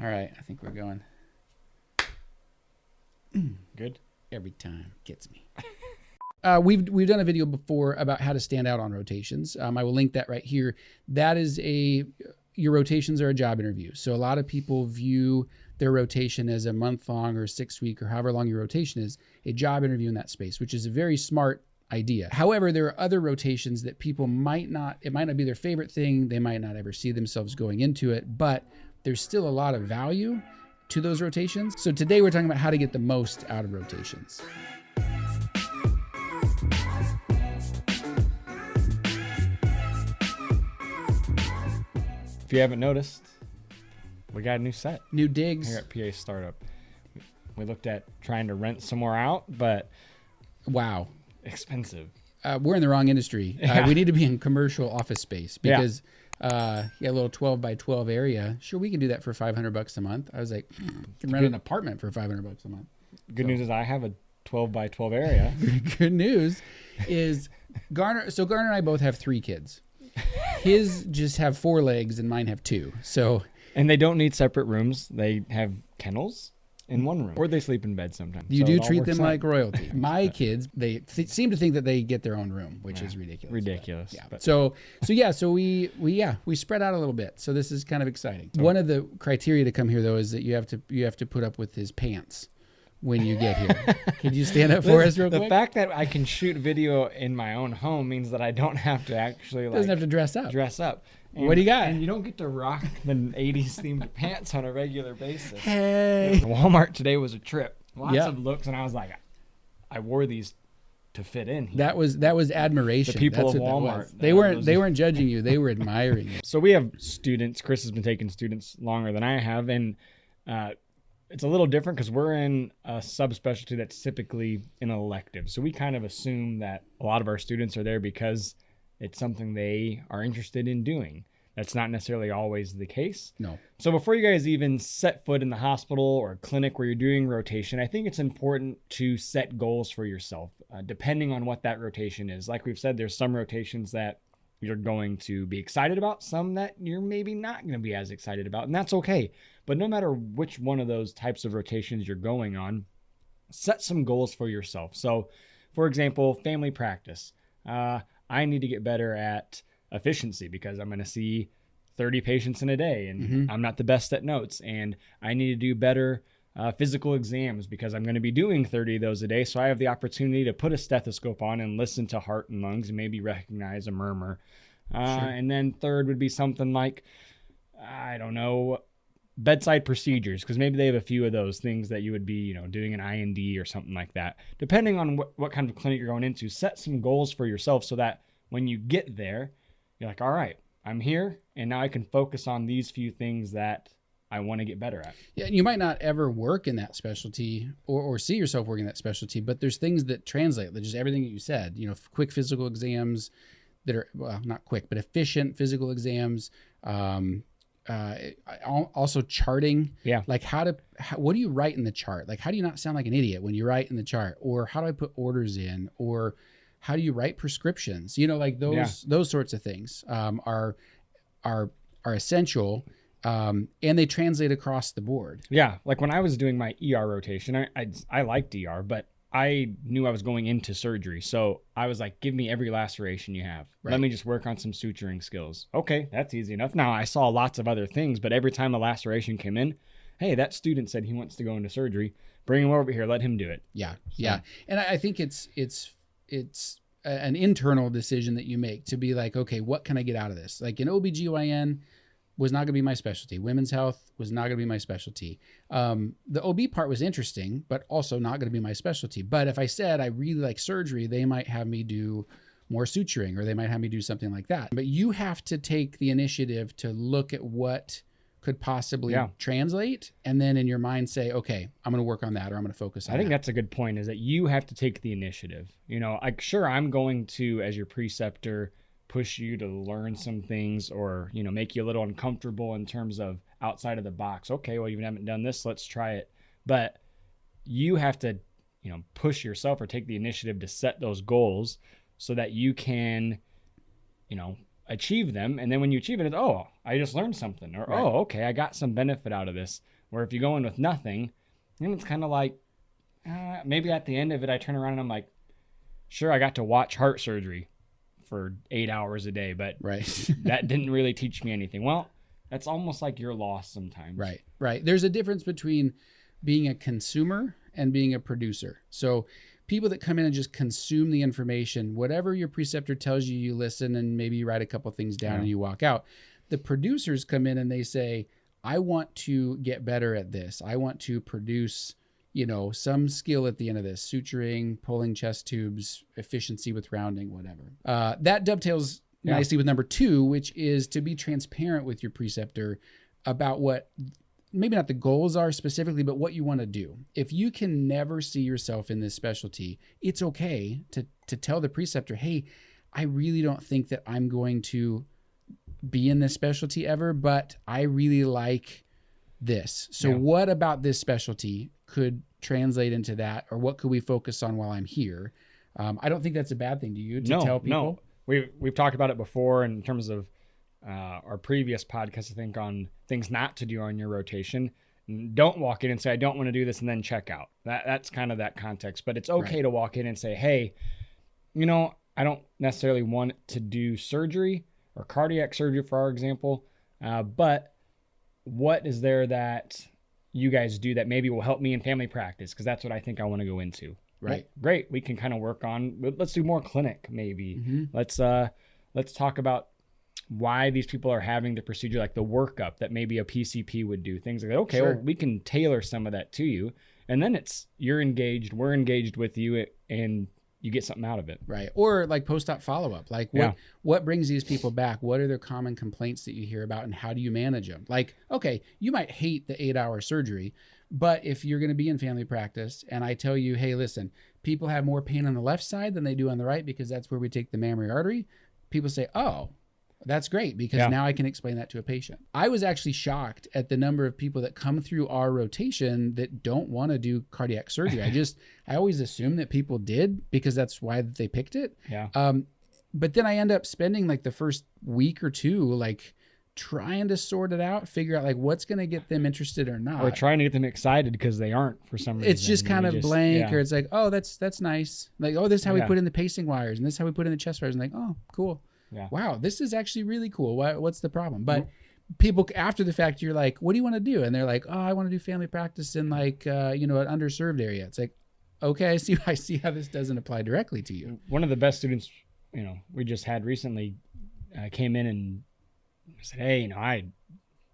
All right, I think we're going. Good. Every time gets me. We've done a video before about how to stand out on rotations. I will link that right here. That is your rotations are a job interview. So a lot of people view their rotation as a month long or 6 week or however long your rotation is, a job interview in that space, which is a very smart idea. However, there are other rotations that people it might not be their favorite thing. They might not ever see themselves going into it, but there's still a lot of value to those rotations. So today we're talking about how to get the most out of rotations. If you haven't noticed, we got a new set. New digs. Here at PA Startup. We looked at trying to rent somewhere out, but wow, expensive. We're in the wrong industry. Yeah. We need to be in commercial office space because a little 12 by 12 area. Sure, we can do that for $500 a month. I was like, can rent an apartment for $500 a month. Good news is I have a 12 by 12 area. Good news is Garner. So Garner and I both have 3 kids. His just have 4 legs and mine have 2. So, and they don't need separate rooms. They have kennels in one room, or they sleep in bed sometimes. You do treat them like royalty. My kids, they seem to think that they get their own room, which is ridiculous. Ridiculous. But, yeah. So we spread out a little bit. So this is kind of exciting. One of the criteria to come here though is that you have to put up with his pants when you get here. Could you stand up for us real quick? The fact that I can shoot video in my own home means that I don't have to actually doesn't have to dress up. And, what do you got? And you don't get to rock the 80s themed pants on a regular basis. Hey. Walmart today was a trip. Lots Yep. of looks, and I was like, I wore these to fit in here. That was admiration. The people That's of what that Walmart. was. They weren't judging you. They were admiring you. So we have students. Chris has been taking students longer than I have, and it's a little different because we're in a subspecialty that's typically an elective. So we kind of assume that a lot of our students are there because it's something they are interested in doing. That's not necessarily always the case. No. So before you guys even set foot in the hospital or clinic where you're doing rotation, I think it's important to set goals for yourself, depending on what that rotation is. Like we've said, there's some rotations that you're going to be excited about, some that you're maybe not going to be as excited about, and that's okay. But no matter which one of those types of rotations you're going on, set some goals for yourself. So, for example, family practice. I need to get better at efficiency because I'm going to see 30 patients in a day, and I'm not the best at notes. And I need to do better physical exams because I'm going to be doing 30 of those a day. So I have the opportunity to put a stethoscope on and listen to heart and lungs and maybe recognize a murmur. Sure. And then third would be something like, I don't know, bedside procedures, because maybe they have a few of those things that you would be, doing an IND or something like that. Depending on what kind of clinic you're going into, set some goals for yourself so that when you get there, you're like, all right, I'm here, and now I can focus on these few things that I want to get better at. Yeah, you might not ever work in that specialty or see yourself working in that specialty, but there's things that translate, just everything that you said, quick physical exams that are, well, not quick, but efficient physical exams. Also charting. Yeah. Like what do you write in the chart? Like, how do you not sound like an idiot when you write in the chart? Or how do I put orders in? Or how do you write prescriptions? Like those sorts of things are essential, and they translate across the board. Yeah, like when I was doing my ER rotation, I liked ER, but I knew I was going into surgery. So I was like, give me every laceration you have. Right. Let me just work on some suturing skills. Okay, that's easy enough. Now, I saw lots of other things, but every time a laceration came in, hey, that student said he wants to go into surgery. Bring him over here. Let him do it. Yeah, yeah. And I think it's an internal decision that you make to be like, okay, what can I get out of this? Like an OBGYN was not going to be my specialty. Women's health was not going to be my specialty. The OB part was interesting, but also not going to be my specialty. But if I said I really like surgery, they might have me do more suturing, or they might have me do something like that. But you have to take the initiative to look at what could possibly translate, and then in your mind say, okay, I'm going to work on that, or I'm going to focus on that. I think that's a good point, is that you have to take the initiative. Sure, I'm going to, as your preceptor, push you to learn some things, or make you a little uncomfortable in terms of outside of the box. Okay, well, you haven't done this, let's try it. But you have to push yourself or take the initiative to set those goals so that you can achieve them. And then when you achieve it, it's, oh, I just learned something. Or, Right. oh, okay, I got some benefit out of this. Where if you go in with nothing, then it's kind of like, maybe at the end of it, I turn around and I'm like, sure, I got to watch heart surgery for 8 hours a day, but Right. that didn't really teach me anything. Well, that's almost like you're lost sometimes. Right. Right. There's a difference between being a consumer and being a producer. So people that come in and just consume the information, whatever your preceptor tells you, you listen and maybe you write a couple things down and you walk out. The producers come in and they say, I want to get better at this. I want to produce, some skill at the end of this, suturing, pulling chest tubes, efficiency with rounding, whatever. That dovetails nicely with number 2, which is to be transparent with your preceptor about what, maybe not the goals are specifically, but what you want to do. If you can never see yourself in this specialty, it's okay to tell the preceptor, hey, I really don't think that I'm going to be in this specialty ever, but I really like this. So what about this specialty could translate into that, or what could we focus on while I'm here? I don't think that's a bad thing. Do you tell people? No, we've talked about it before in terms of our previous podcast, I think, on things not to do on your rotation. Don't walk in and say, I don't want to do this, and then check out. That's kind of that context. But it's okay to walk in and say, hey, I don't necessarily want to do surgery or cardiac surgery, for our example, but what is there that you guys do that maybe will help me in family practice? Because that's what I think I want to go into. Right. Well, great. We can kind of work on, let's do more clinic maybe. Mm-hmm. Let's talk about why these people are having the procedure, like the workup that maybe a PCP would do, things like that. Okay, well, we can tailor some of that to you. And then you're engaged, we're engaged with you, and you get something out of it. Right. Or like post-op follow-up. Like what brings these people back? What are their common complaints that you hear about, and how do you manage them? Like, okay, you might hate the 8-hour surgery, but if you're going to be in family practice and I tell you, hey, listen, people have more pain on the left side than they do on the right because that's where we take the mammary artery. People say, oh, that's great, because now I can explain that to a patient. I was actually shocked at the number of people that come through our rotation that don't want to do cardiac surgery. I always assumed that people did because that's why they picked it. Yeah. But then I end up spending like the first week or two, like trying to sort it out, figure out like what's going to get them interested or not. Or trying to get them excited because they aren't for some reason. It's just kind of blank, or it's like, oh, that's nice. Like, oh, this is how we put in the pacing wires, and this is how we put in the chest wires. And like, oh, cool. Yeah. Wow, this is actually really cool. What's the problem? But people after the fact, you're like, what do you want to do? And they're like, oh, I want to do family practice in like, an underserved area. It's like, okay, I see how this doesn't apply directly to you. One of the best students, we just had recently came in and said, hey,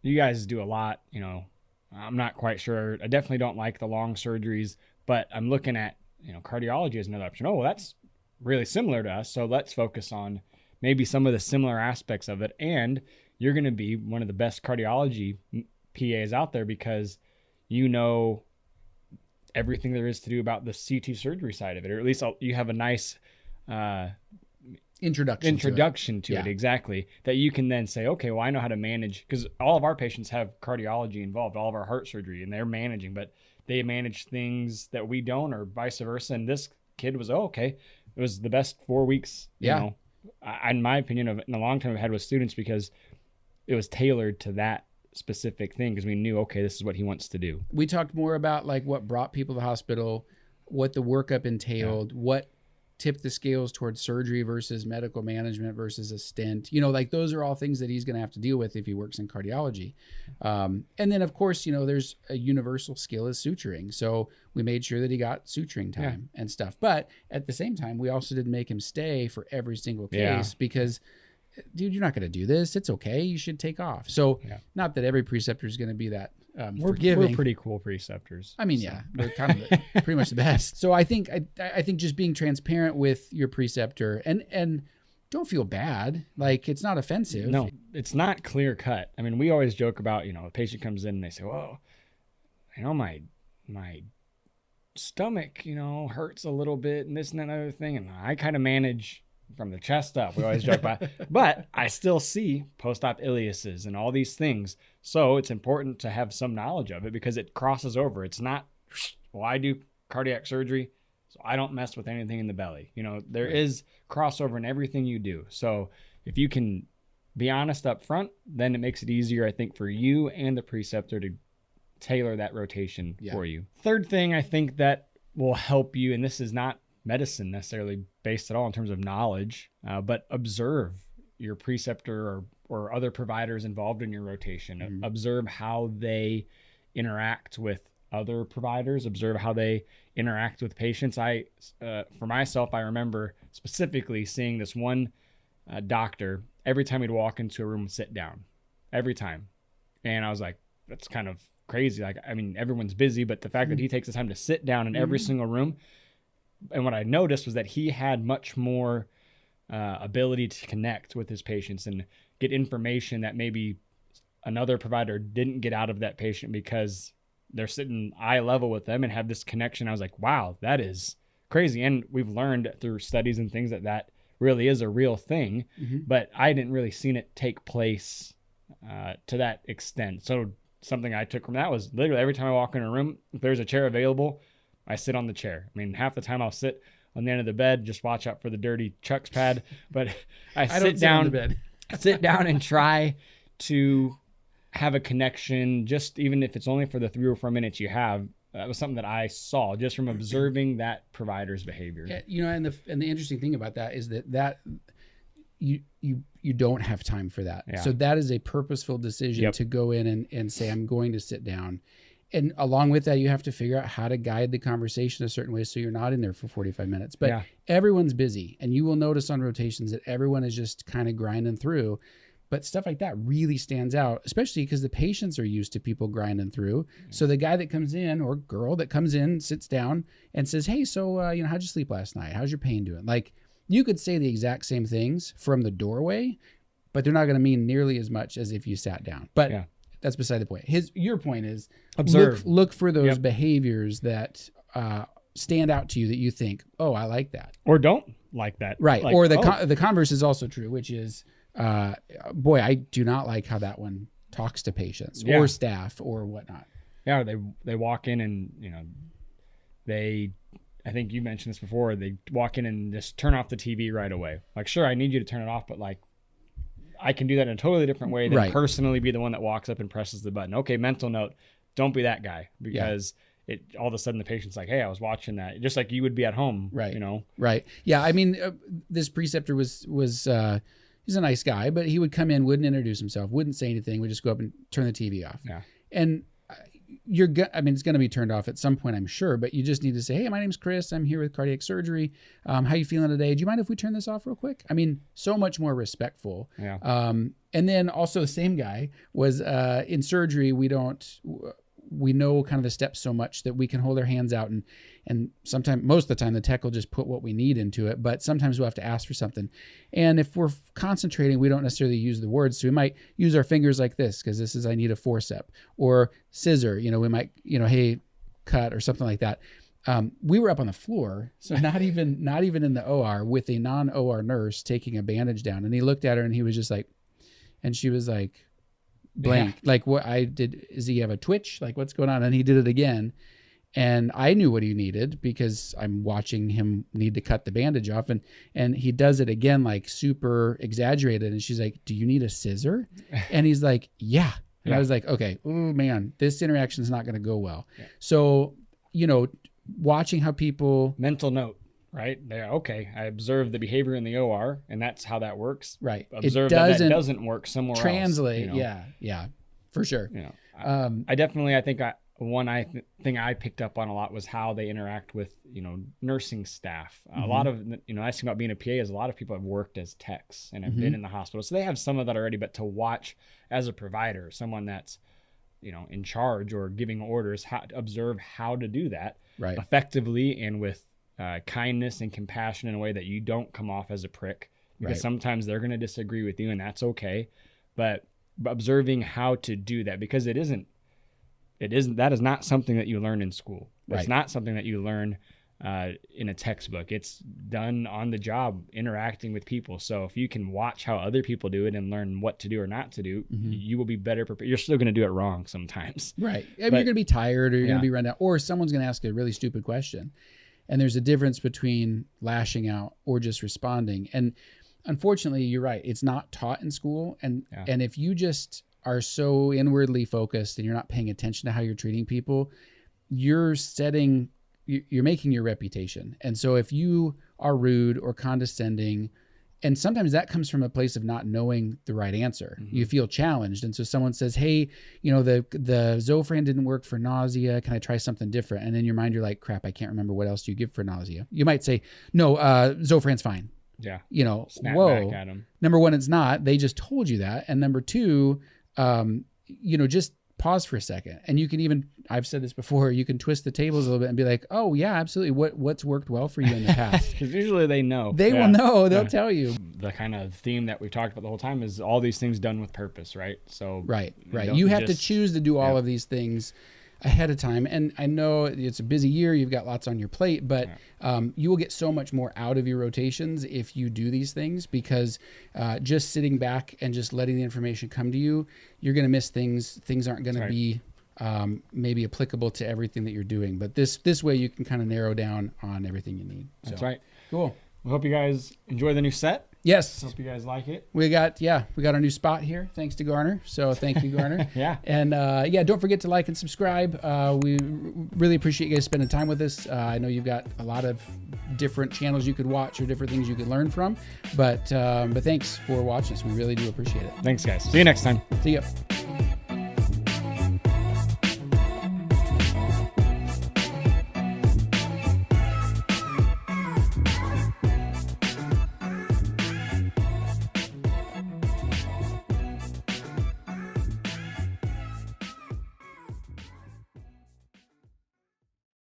you guys do a lot, I'm not quite sure. I definitely don't like the long surgeries, but I'm looking at, cardiology as another option. Oh, well, that's really similar to us. So let's focus on maybe some of the similar aspects of it. And you're going to be one of the best cardiology PAs out there because everything there is to do about the CT surgery side of it, or at least you have a nice introduction to it. Exactly. That you can then say, okay, well, I know how to manage, because all of our patients have cardiology involved, all of our heart surgery, and they're managing, but they manage things that we don't, or vice versa. And this kid was, okay, it was the best 4 weeks, in my opinion, in the long term I've had with students, because it was tailored to that specific thing, because we knew, okay, this is what he wants to do. We talked more about like what brought people to the hospital, what the workup entailed, what tipped the scales towards surgery versus medical management versus a stent. Like those are all things that he's going to have to deal with if he works in cardiology. And then of course, there's a universal skill is suturing. So we made sure that he got suturing time and stuff. But at the same time, we also didn't make him stay for every single case because, dude, you're not going to do this. It's okay. You should take off. So not that every preceptor is going to be that forgiving. We're pretty cool preceptors. I mean, we're kind of pretty much the best. So I think just being transparent with your preceptor and don't feel bad. Like, it's not offensive. No, it's not clear cut. I mean, we always joke about, a patient comes in and they say, well, my stomach, hurts a little bit and this and that other thing. And I kind of manage from the chest up. We always joke about it. But I still see post-op ileuses and all these things. So it's important to have some knowledge of it because it crosses over. It's not, well, I do cardiac surgery, so I don't mess with anything in the belly. There is crossover in everything you do. So if you can be honest up front, then it makes it easier, I think, for you and the preceptor to tailor that rotation for you. Third thing I think that will help you, and this is not medicine necessarily based at all in terms of knowledge, but observe your preceptor or other providers involved in your rotation. Observe how they interact with other providers, observe how they interact with patients. For myself, I remember specifically seeing this one doctor, every time he'd walk into a room, sit down, every time. And I was like, that's kind of crazy. Like, I mean, everyone's busy, but the fact that he takes the time to sit down in every single room. And what I noticed was that he had much more ability to connect with his patients and get information that maybe another provider didn't get out of that patient because they're sitting eye level with them and have this connection. I was like, wow, that is crazy. And we've learned through studies and things that really is a real thing, but I didn't really seen it take place to that extent. So something I took from that was literally every time I walk in a room, if there's a chair available, I sit on the chair. I mean, half the time I'll sit on the end of the bed, just watch out for the dirty Chuck's pad, but I sit down on the bed. Sit down and try to have a connection, just even if it's only for the 3 or 4 minutes you have. That was something that I saw just from observing that provider's behavior. Yeah, you know, and the interesting thing about that is that you don't have time for that. Yeah. So that is a purposeful decision to go in and say, I'm going to sit down. And along with that, you have to figure out how to guide the conversation a certain way so you're not in there for 45 minutes. But everyone's busy, and you will notice on rotations that everyone is just kind of grinding through. But stuff like that really stands out, especially because the patients are used to people grinding through. So the guy that comes in or girl that comes in, sits down and says, hey, so, how'd you sleep last night? How's your pain doing? Like, you could say the exact same things from the doorway, but they're not going to mean nearly as much as if you sat down. But that's beside the point. Your point is observe. Look for those behaviors that stand out to you that you think, oh, I like that. Or don't like that. Right. Like, or the converse is also true, which is, boy, I do not like how that one talks to patients or staff or whatnot. Yeah, they walk in and, I think you mentioned this before, they walk in and just turn off the TV right away. Like, sure, I need you to turn it off, but like, I can do that in a totally different way than personally be the one that walks up and presses the button. Okay, mental note, don't be that guy, because it all of a sudden the patient's like, hey, I was watching that, just like you would be at home. Right. Right. Yeah. I mean, this preceptor was he's a nice guy, but he would come in, wouldn't introduce himself, wouldn't say anything, would just go up and turn the TV off. Yeah. And it's going to be turned off at some point, I'm sure, but you just need to say, hey, my name's Chris. I'm here with cardiac surgery. How you feeling today? Do you mind if we turn this off real quick? I mean, so much more respectful. Yeah. And then also the same guy was in surgery. We know kind of the steps so much that we can hold our hands out and sometimes, most of the time, the tech will just put what we need into it, but sometimes we'll have to ask for something. And if we're concentrating, we don't necessarily use the words. So we might use our fingers like this, because this is, I need a forcep, or scissor, we might, hey, cut, or something like that. We were up on the floor, so not even in the OR, with a non-OR nurse taking a bandage down. And he looked at her and he was just like, and she was like, blank. Like, what I did, is he have a twitch? Like, what's going on? And he did it again. And I knew what he needed because I'm watching him need to cut the bandage off. And he does it again, like super exaggerated. And she's like, do you need a scissor? And he's like, yeah. And I was like, okay, oh man, this interaction is not going to go well. Yeah. So, watching how people... Mental note, right? Okay, I observed the behavior in the OR, and that's how that works. Right. Observe that doesn't work somewhere translate, else. Yeah, for sure. I think thing I picked up on a lot was how they interact with, nursing staff. A lot of, nice thing about being a PA is a lot of people have worked as techs and have been in the hospital. So they have some of that already, but to watch as a provider, someone that's, in charge or giving orders, observe how to do that effectively and with kindness and compassion in a way that you don't come off as a prick, because sometimes they're going to disagree with you, and that's okay. But observing how to do that, because that is not something that you learn in school. It's not something that you learn in a textbook. It's done on the job, interacting with people. So if you can watch how other people do it and learn what to do or not to do, you will be better prepared. You're still going to do it wrong sometimes. Right. You're going to be tired, or you're going to be run down, or someone's going to ask a really stupid question. And there's a difference between lashing out or just responding. And Unfortunately, you're right. It's not taught in school. And if you just are so inwardly focused and you're not paying attention to how you're treating people, you're making your reputation. And so if you are rude or condescending, and sometimes that comes from a place of not knowing the right answer. You feel challenged. And so someone says, hey, the Zofran didn't work for nausea. Can I try something different? And in your mind, you're like, crap, I can't remember what else do you give for nausea. You might say, no, Zofran's fine. Yeah. Snap back at them. Number one, it's not. They just told you that. And number two, just pause for a second. And you can even, I've said this before, you can twist the tables a little bit and be like, oh yeah, absolutely. What's worked well for you in the past? Because usually they know. They will know. They'll tell you. The kind of theme that we've talked about the whole time is all these things done with purpose, right? So right. You have to choose to do all of these things ahead of time. And I know it's a busy year. You've got lots on your plate, but you will get so much more out of your rotations if you do these things, because just sitting back and just letting the information come to you, you're going to miss things. Things aren't going to be maybe applicable to everything that you're doing. But this way you can kind of narrow down on everything you need. That's right. Cool. We hope you guys enjoy the new set. Yes. Hope you guys like it. We got our new spot here, thanks to Garner. So thank you, Garner. Yeah. And don't forget to like and subscribe. We really appreciate you guys spending time with us. I know you've got a lot of different channels you could watch or different things you could learn from. But thanks for watching us. We really do appreciate it. Thanks, guys. See you next time. See ya.